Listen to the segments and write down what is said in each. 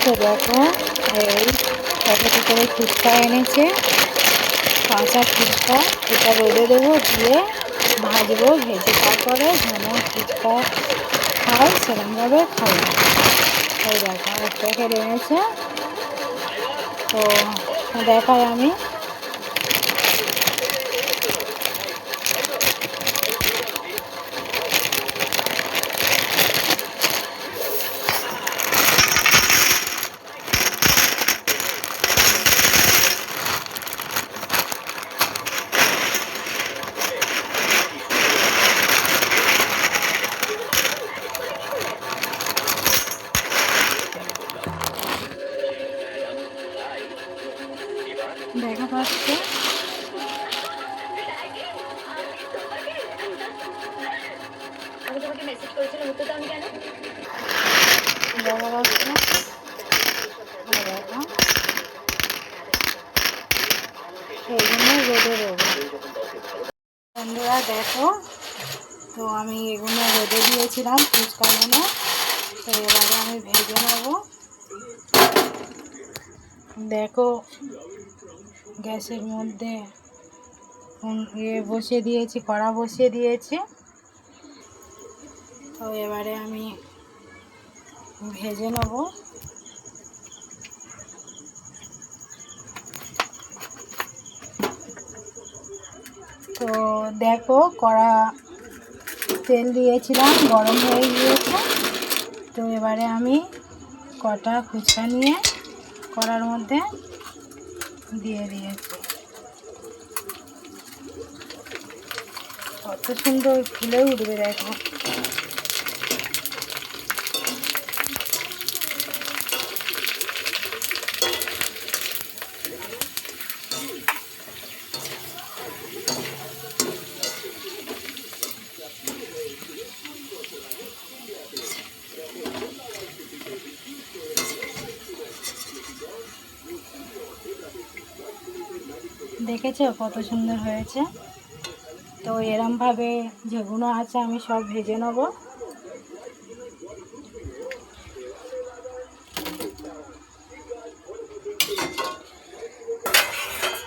তো দেখো এই প্যাকেটে করে ফুচকা এনেছে, কাঁচা ফুচকা। এটা রোদে দেবো, দিয়ে ভাজবো, ভেজে তারপরে যেমন ফুচকা খাই সেরকমভাবে খাবো। এই দেখো এক প্যাকেট এনেছে, তো দেখাই আমি। দেখা পাচ্ছে আমি তোমাকে মেসেজ করেছিলাম, উত্তর দাওনি কেন? দেখা পাচ্ছে দেখো, সেই জন্য রোদে দেবো। বন্ধুরা দেখো, তো আমি এগুলো রোদে দিয়েছিলাম ফুচকাগুলো, তো এবারে আমি ভেজে নেবো। দেখো গ্যাসের মধ্যে বসিয়ে দিয়েছি, কড়া বসিয়ে দিয়েছি, তো এবারে আমি ভেজে নেব। তো দেখো কড়া তেল দিয়েছিলাম, গরম হয়ে গিয়েছে, তো এবারে আমি কটা ফুচকা নিয়ে কড়ার মধ্যে দিয়ে দিয়েছি। কত সুন্দর ফুলে উঠবে দেখো। দেখেছো কত সুন্দর হয়েছে? তো এরমভাবে যেগুলো আছে আমি সব ভেজে নেব।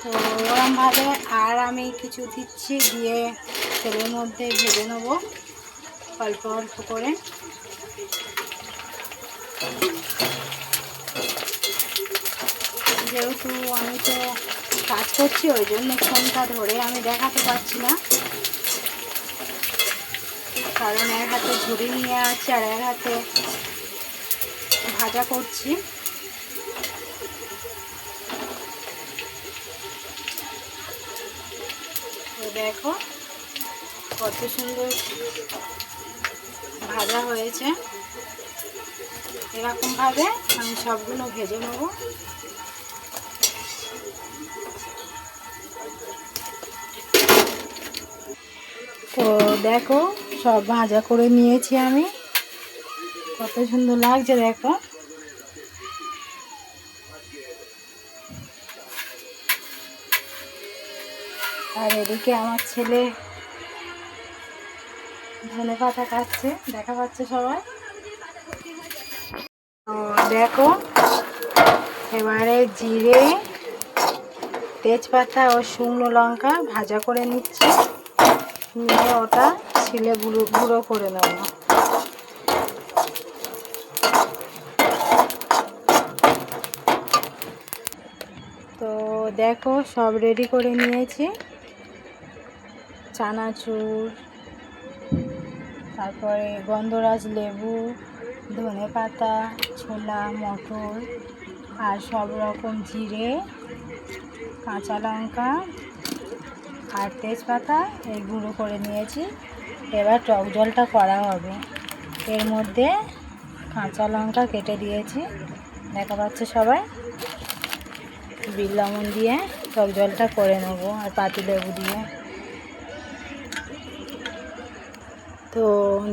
তো ওরমভাবে আর আমি কিছু দিচ্ছি, দিয়ে তেলের মধ্যে ভেজে নেব অল্প অল্প করে। যেহেতু আমি তো কাজ করছি, ওই জন্য ফোনটা ধরে আমি দেখাতে পারছি না, কারণ এক হাতে ঝুড়ি নিয়ে আছে আর এক হাতে ভাজা করছি। তো দেখো কত সুন্দর ভাজা হয়েছে। এরকমভাবে আমি সবগুলো ভেজে নেব। তো দেখো সব ভাজা করে নিয়েছি আমি, কত সুন্দর লাগছে দেখো। আর এদিকে আমার ছেলে ধনেপাতা কাটছে, দেখা পাচ্ছে সবাই। তো দেখো এবারে জিরে, তেজপাতা ও শুকনো লঙ্কা ভাজা করে নিচ্ছি, নিয়ে ওটা ছিলে গুঁড়ো করে নেব। তো দেখো সব রেডি করে নিয়েছি, চানাচুর, তারপরে গন্ধরাজ লেবু, ধনেপাতা, ছোলা, মটর আর সব রকম জিরে, কাঁচা লঙ্কা আর তেজপাতা এই গুঁড়ো করে নিয়েছি। এবার টক জলটা করা হবে, এর মধ্যে কাঁচা লঙ্কা কেটে দিয়েছি, দেখা পাচ্ছে সবাই। বিট লবণ দিয়ে টক জলটা করে নেব, আর পাতিলেবু দিয়ে। তো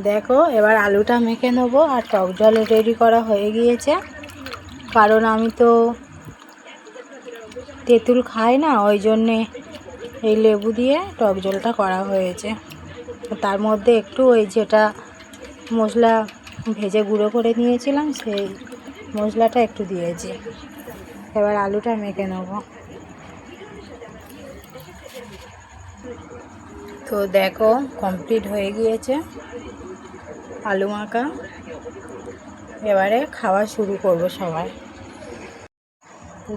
দেখো এবার আলুটা মেখে নেব, আর টক জল রেডি করা হয়ে গিয়েছে, কারণ আমি তো তেঁতুল খাই না, ওই জন্যে এই লেবু দিয়ে টক জলটা করা হয়েছে। তার মধ্যে একটু ওই যেটা মশলা ভেজে গুঁড়ো করে নিয়েছিলাম সেই মশলাটা একটু দিয়েছি। এবার আলুটা মেখে নেব। তো দেখো কমপ্লিট হয়ে গিয়েছে আলু মাখা। এবারে খাওয়া শুরু করব সবাই।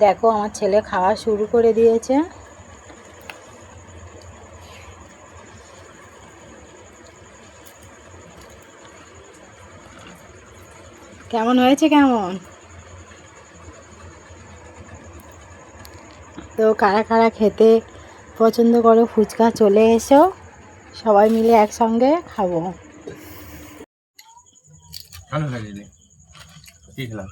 দেখো আমার ছেলে খাওয়া শুরু করে দিয়েছে। কেমন হয়েছে কেমন? তো কারা কারা খেতে পছন্দ করো ফুচকা চলে এসো, সবাই মিলে একসঙ্গে খাবো। ভালো লাগে। কি খেলাম?